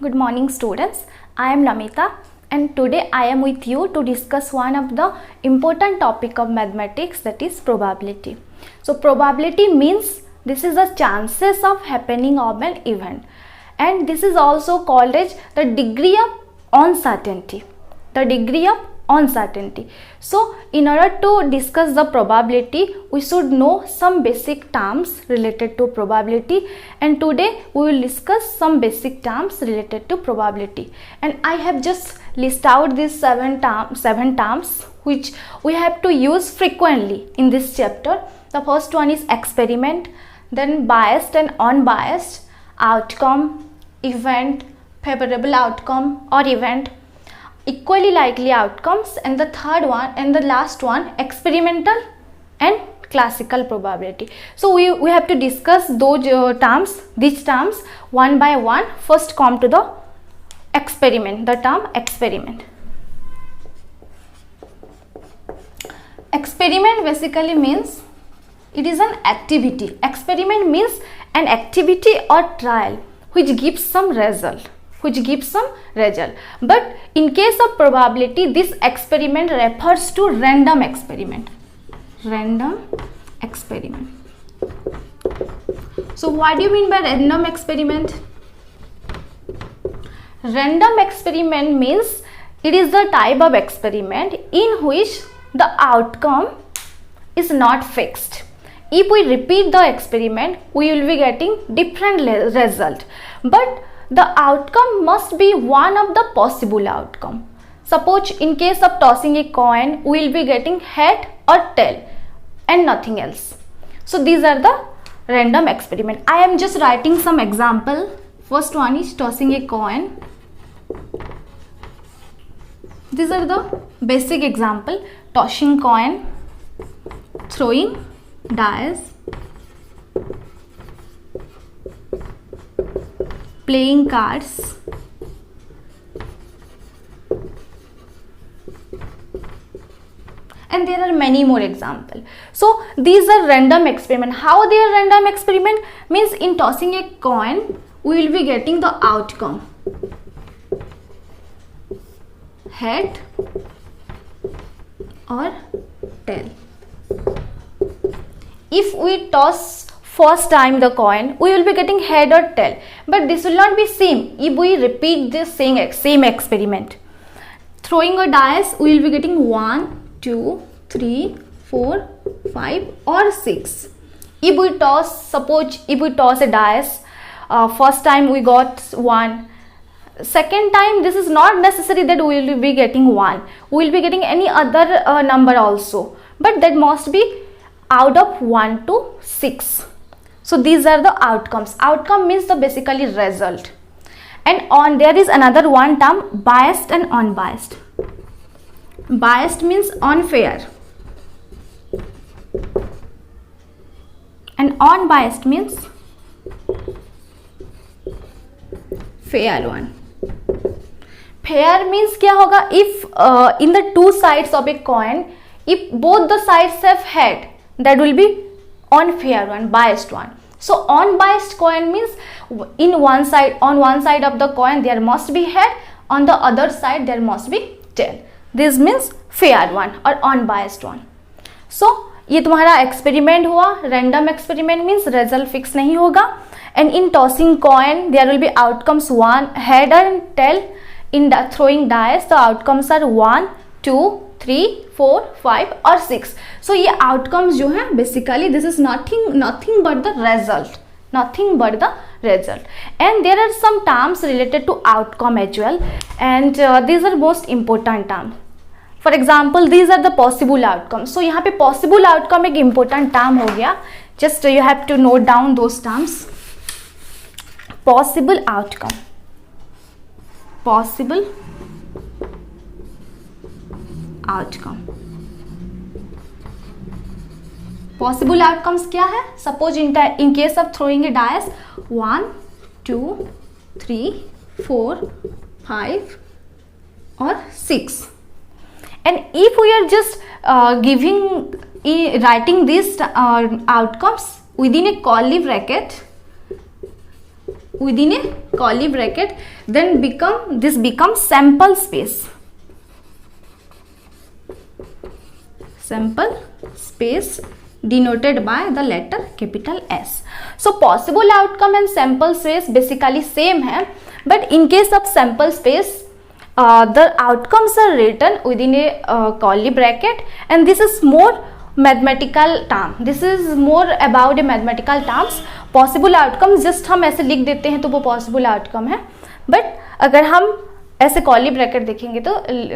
Good morning students. I am Namita and today I am with you to discuss one of the important topic of mathematics, that is probability. So probability means this is the chances of happening of an event, and this is also called as the degree of uncertainty. The degree of uncertainty. So in order to discuss the probability, we should know some basic terms related to probability, and today we will discuss some basic terms related to probability. And I have just list out these seven terms which we have to use frequently in this chapter. The first one is experiment, then biased and unbiased, outcome, event, favorable outcome or event, equally likely outcomes, and the third one and the last one, experimental and classical probability. So we have to discuss those these terms one by one. First come to the experiment, the term experiment. Experiment basically means it is an activity. Experiment means an activity or trial which gives some result. But in case of probability, this experiment refers to random experiment. So what do you mean by random experiment? Random experiment means it is the type of experiment in which the outcome is not fixed. If we repeat the experiment, we will be getting different result, but the outcome must be one of the possible outcome. Suppose in case of tossing a coin, we will be getting head or tail and nothing else. So these are the random experiment. I am just writing some example. First one is tossing a coin. These are the basic example: tossing coin, throwing dice, playing cards, and there are many more examples. So these are random experiment. How they are random experiment? Means in tossing a coin, we will be getting the outcome: head or tail. If we toss first time the coin, we will be getting head or tail, but this will not be same if we repeat this same experiment. Throwing a dice, we will be getting 1, 2, 3, 4, 5 or 6. If we toss, suppose if we toss a dice, first time we got 1, second time this is not necessary that we will be getting 1, we will be getting any other number also, but that must be out of 1 to 6. So these are the outcomes. Outcome means the basically result. And there is another one term, biased and unbiased. Biased means unfair, and unbiased means fair one. Fair means क्या होगा? If in the two sides of a coin, if both the sides have head, that will be unfair one, biased one. So unbiased coin means on one side of the coin there must be head, on the other side there must be tail. This means fair one or unbiased one. So ये तुम्हारा experiment हुआ. Random experiment means result fix नहीं होगा. And in tossing coin there will be outcomes 1, head and tail. In the throwing dice, the outcomes are 1, 2, 3, 4, 5 और 6. So ये outcomes जो है basically this is nothing but the result. And there are some terms related to outcome as well, and these are most important terms. For example, these are the possible outcomes. So यहाँ पे possible outcome एक important term हो गया. Just you have to note down those terms. Possible outcome. Possible outcomes क्या है? Suppose in case of throwing a dice, 1, 2, 3, 4, 5 or 6. And if we are just writing these outcomes within a curly bracket, within a curly bracket, then this becomes sample space. Sample space denoted by the letter capital S. So possible outcome and sample space basically same है, but in case of sample space, the outcomes are written within a curly bracket, and this is more mathematical term. This is more about a mathematical terms. Possible outcomes just हम ऐसे लिख देते हैं तो वो possible outcome है, but अगर हम ऐसे curly bracket देखेंगे तो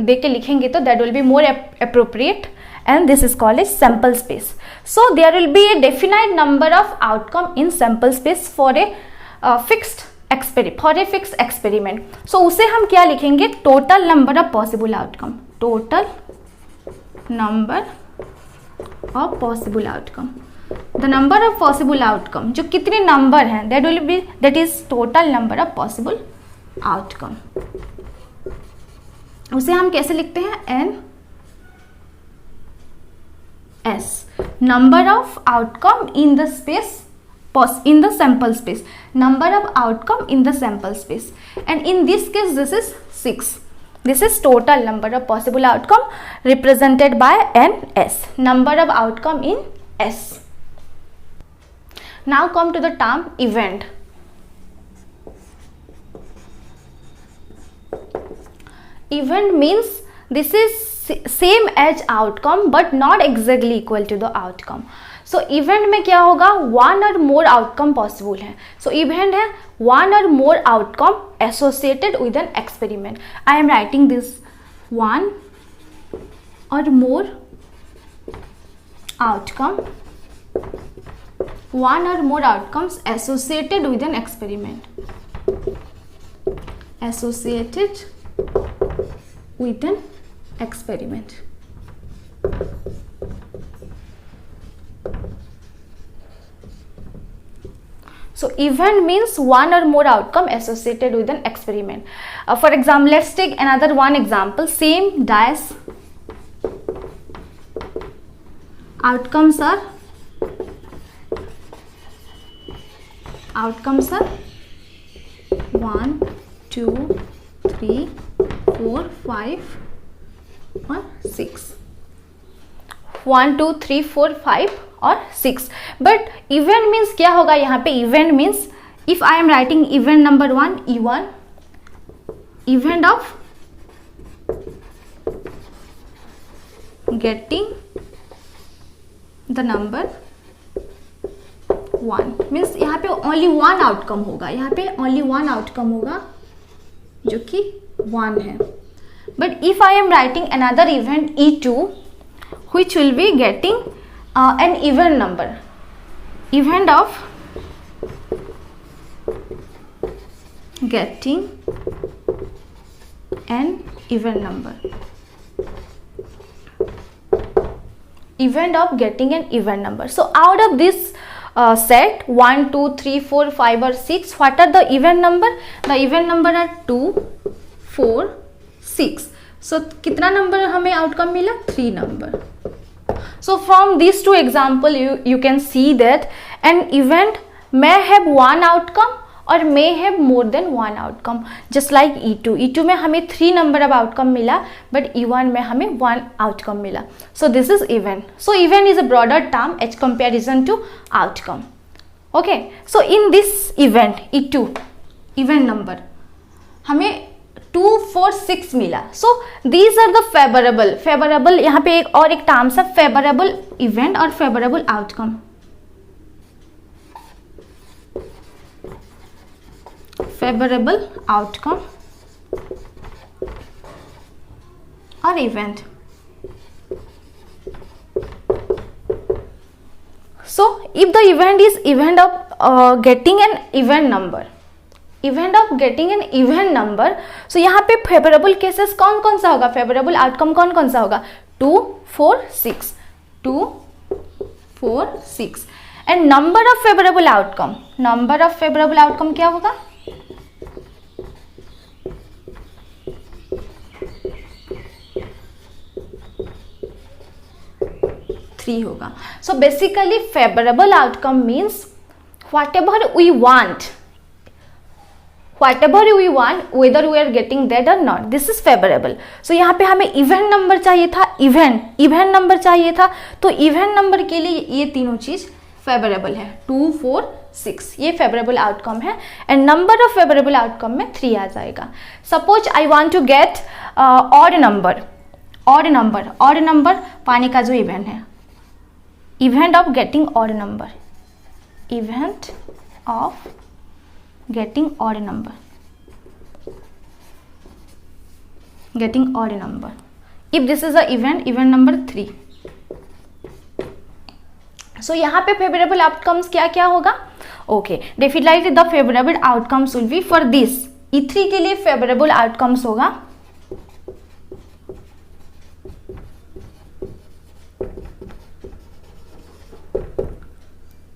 देख के लिखेंगे तो that will be more appropriate, and this is called as sample space. So there will be a definite number of outcome in sample space for a fixed experiment. So उसे हम क्या लिखेंगे? Total number of possible outcome. Total number of possible outcome. The number of possible outcome, जो कितने number हैं, that is total number of possible outcome. उसे हम कैसे लिखते हैं? N S, number of outcome in the space, in the sample space, number of outcome in the sample space, and in this case this is 6. This is total number of possible outcome represented by NS, number of outcome in S. Now come to the term event. Event means this is same as outcome but not exactly equal to the outcome. So event में क्या होगा? one or more outcome possible है. So event है one or more outcome associated with an experiment. I am writing this, one or more outcome, one or more outcomes associated with an experiment, associated with an experiment. So event means one or more outcome associated with an experiment. For example, let's take another one example. Same dash, outcomes are 1, 2, 3, 4, 5 और 6. 1, 2, 3, 4, 5 और 6. But event means क्या होगा यहाँ पे? Event means if I am writing event number 1 E1, event of getting the number 1 means यहाँ पे only one outcome होगा, यहाँ पे ओनली वन आउटकम होगा जो कि 1 है. But if I am writing another event E2, which will be getting an even number, event of getting an even number, event of getting an even number. So out of this set 1, 2, 3, 4, 5 or 6, what are the even number? The even number are 2, 4, 6. So कितना number हमें outcome मिला? 3 number. So from these two example you can see that an event may have one outcome or may have more than one outcome, just like E2. E2 में हमें 3 number of outcome मिला, but E1 में हमें 1 outcome मिला. So this is event. So event is a broader term as comparison to outcome. Okay. So in this event E2, event number हमें 2, 4, 6 मिला. So these are the favorable यहाँ पे एक और एक टर्म्स है favorable event और favorable outcome. Favorable outcome or event. So if the event is event of getting an even number, event of getting an even number, so यहाँ पे favourable cases कौन कौन सा होगा? फेवरेबल आउटकम कौन कौन सा होगा? 2, 4, 6, 2, 4, 6. And number of favourable outcome, number of favourable outcome क्या होगा? 3 होगा. So basically favourable outcome means whatever we want, whatever we want, whether we are getting that or not, this is favorable. So यहाँ पे हमें event number चाहिए था, event number चाहिए था, तो इवेंट नंबर के लिए ये तीनों चीज फेवरेबल है, 2, 4, 6, ये फेवरेबल आउटकम है, and number of favourable outcome में 3 आ जाएगा. Suppose I want to get odd number पाने का जो इवेंट है, event of getting odd number, event of getting odd number, if this is a event number 3. So यहाँ पे favorable outcomes क्या क्या होगा? Okay, definitely the favorable outcomes will be for this. E3 के लिए favorable outcomes होगा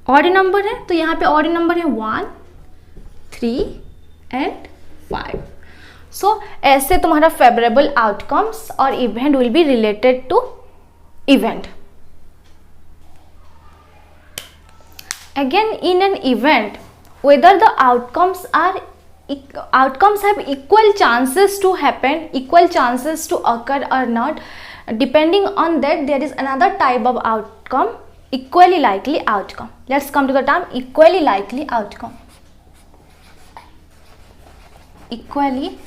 odd number है, तो यहाँ पे odd number है 1, 3 and 5. So ऐसे तुम्हारा favorable outcomes और event will be related to event. Again, in an event, whether the outcomes have equal chances to happen, equal chances to occur or not, depending on that there is another type of outcome, equally likely outcome. Let's come to the term equally likely outcome. Equally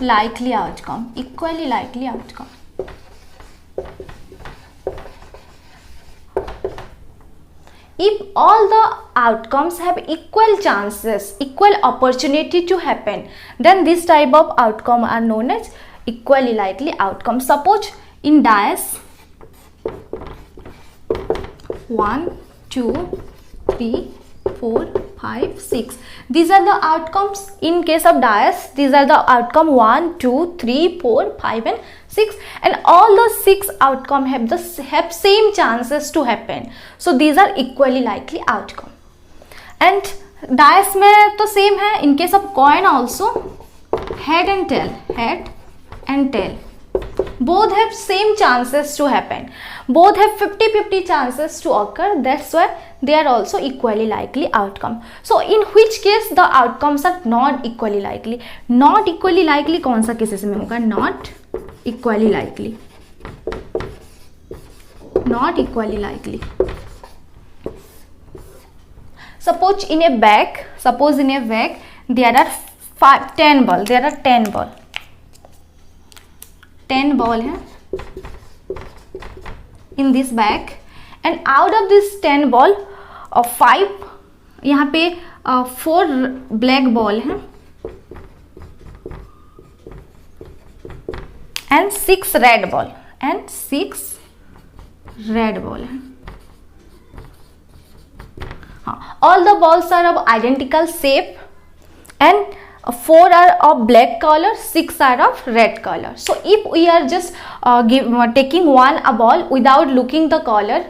likely outcome. If all the outcomes have equal chances, equal opportunity to happen, then this type of outcome are known as equally likely outcome. Suppose in dice 1, 2, 3, 4, 5, 6. These are the outcomes. In case of dice, these are the outcome 1, 2, 3, 4, 5 and 6, and all the 6 outcome have same chances to happen. So these are equally likely outcome. And dice में तो same है. In case of coin also, head and tail, both have same chances to happen. Both have 50-50 chances to occur. That's why they are also equally likely outcome. So in which case the outcomes are not equally likely. Not equally likely कौन सा cases में होगा? Not equally likely. Not equally likely. Suppose in a bag there are 10 ball. There are 10 ball. 10 ball है in this bag, and out of this 10 ball 5 यहाँ पे 4 black ball है and 6 red ball है. हाँ, all the balls are of identical shape and 4 are of black color, 6 are of red color. So if we are just taking a ball without looking the color,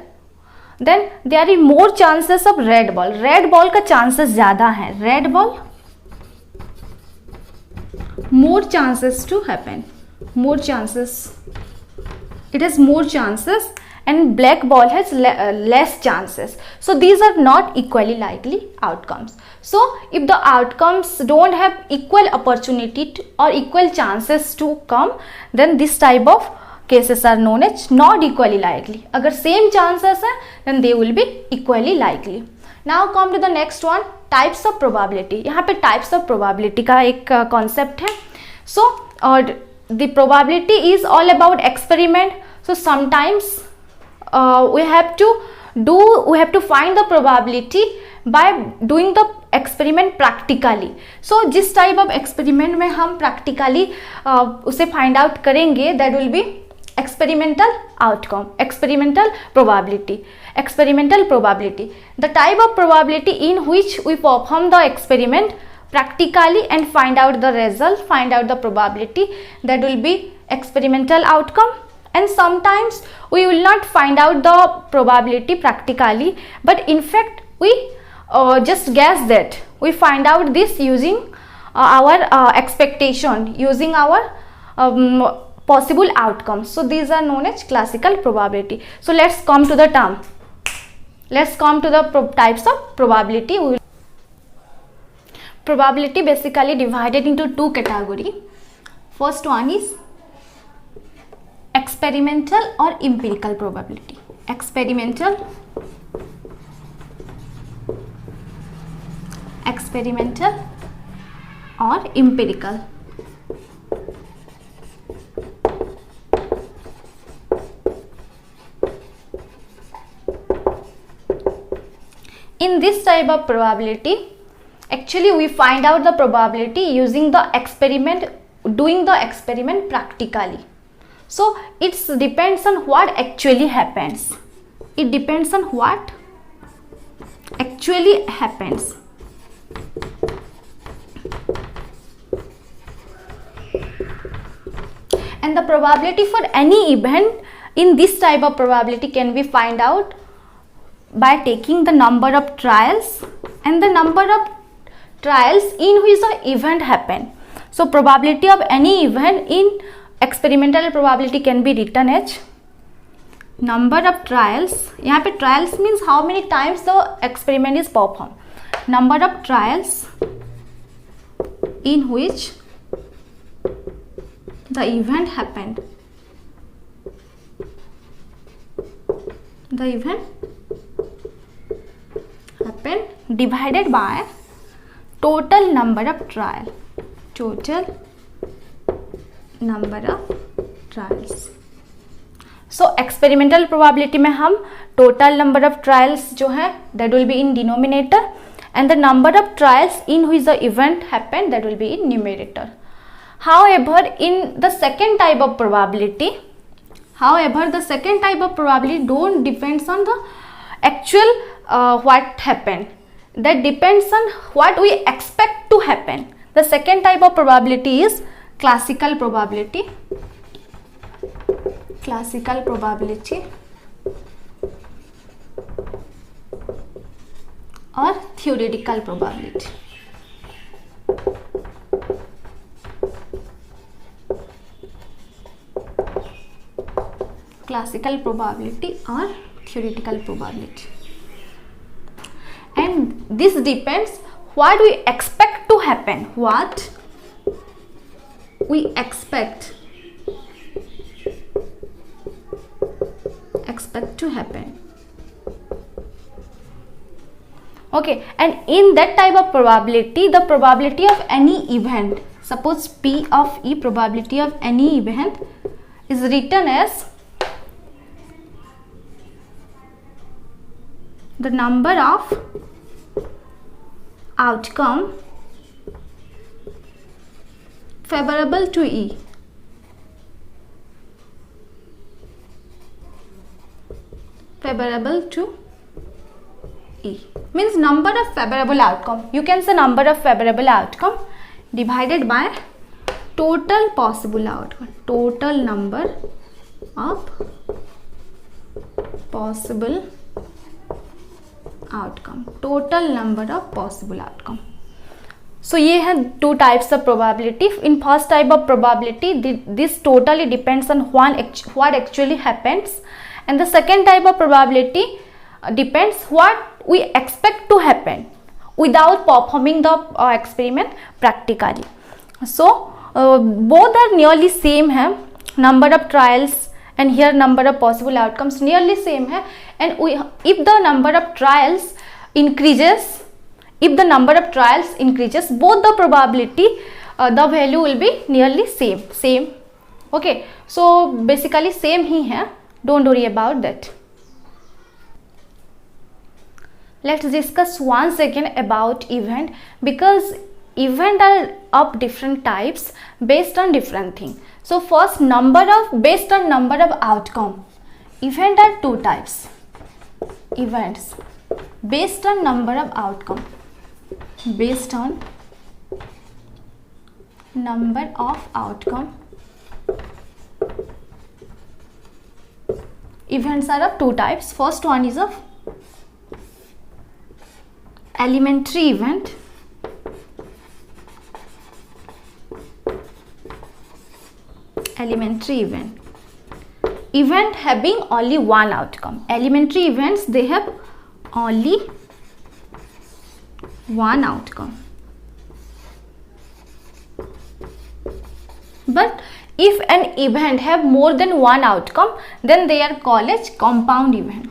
then there are more chances of red ball. Red ball का chances ज़्यादा है. Red ball more chances to happen. More chances. It has more chances, and black ball has less chances. So these are not equally likely outcomes. So if the outcomes don't have equal opportunity or equal chances to come, then this type of cases are known as not equally likely. अगर same chances है, then they will be equally likely. Now come to the next one, types of probability. यहाँ पे types of probability का एक concept है. So the probability is all about experiment. So sometimes we have to find the probability by doing the experiment practically. So जिस type of experiment में हम practically उसे find out करेंगे, that will be experimental outcome, experimental probability. The type of probability in which we perform the experiment practically and find out the result, find out the probability, that will be experimental outcome. And sometimes we will not find out the probability practically, but in fact we just guess that. We find out this using our expectation, using our possible outcomes. So these are known as classical probability. So let's come to the term. Let's come to the types of probability. probability basically divided into two category. First one is experimental or empirical probability. Experimental or empirical. In this type of probability, actually we find out the probability using the experiment, doing the experiment practically. So it depends on what actually happens. It depends on what actually happens. And the probability for any event in this type of probability can be find out by taking the number of trials and the number of trials in which the event happen. So probability of any event in experimental probability can be written as number of trials. यहाँ पे trials means how many times the experiment is performed. Number of trials in which the event happened. The event happened divided by total number of trial. Total number of trials. So experimental probability में हम total number of trials जो है that will be in denominator and the number of trials in which the event happened that will be in numerator. However, in the second type of probability, don't depends on the actual what happened. That depends on what we expect to happen. The second type of probability is classical probability. Classical probability or theoretical probability. Classical probability or theoretical probability. And this depends what we expect to happen. What we expect to happen. Okay, and in that type of probability, the probability of any event, suppose P of E, probability of any event is written as the number of outcome favorable to E. Favorable to E means number of favorable outcome. You can say number of favorable outcome divided by total possible outcome. Total number of possible outcome. Total number of possible outcome. So ये है two types of probability. In first type of probability, this totally depends on what actually happens, and the second type of probability depends what we expect to happen without performing the experiment practically. So both are nearly same है. Number of trials and here number of possible outcomes nearly same है. And if the number of trials increases, both the probability, the value will be nearly same. Okay, so basically same ही है. Don't worry about that. Let's discuss once again about event, because event are of different types based on different thing. So first, based on number of outcome. Event are two types. Events based on number of outcome. Based on number of outcome. Events are of two types. First one is of elementary event. Elementary event. Event having only one outcome. Elementary events, they have only one outcome. but if an event have more than one outcome, then they are called as compound event.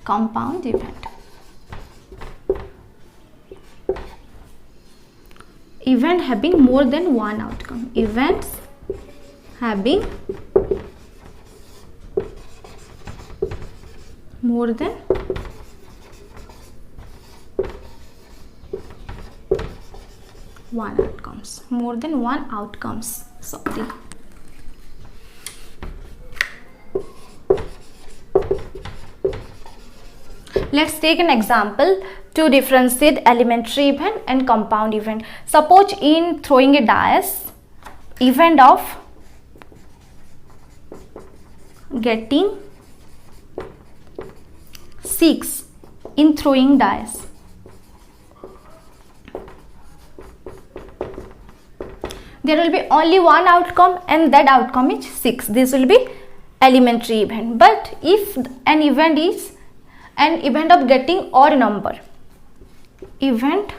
Compound event. Event having more than one outcome. Events having more than one outcomes. More than one outcomes. Sorry. Let's take an example to differentiate elementary event and compound event. Suppose in throwing a dice, event of getting 6 in throwing dice. There will be only one outcome and that outcome is 6. This will be elementary event. But if an event is an event of getting odd number, event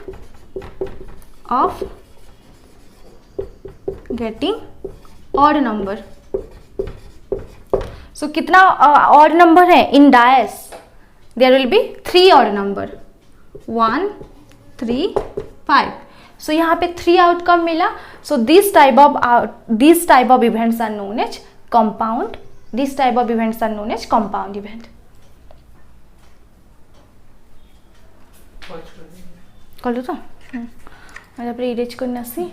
of getting odd number. So कितना odd number है in dice? There will be 3 odd number. 1, 3, 5. So यहाँ पे 3 outcome मिला. So this type of events are known as compound. This type of events are known as compound event. कल तो erase करना सी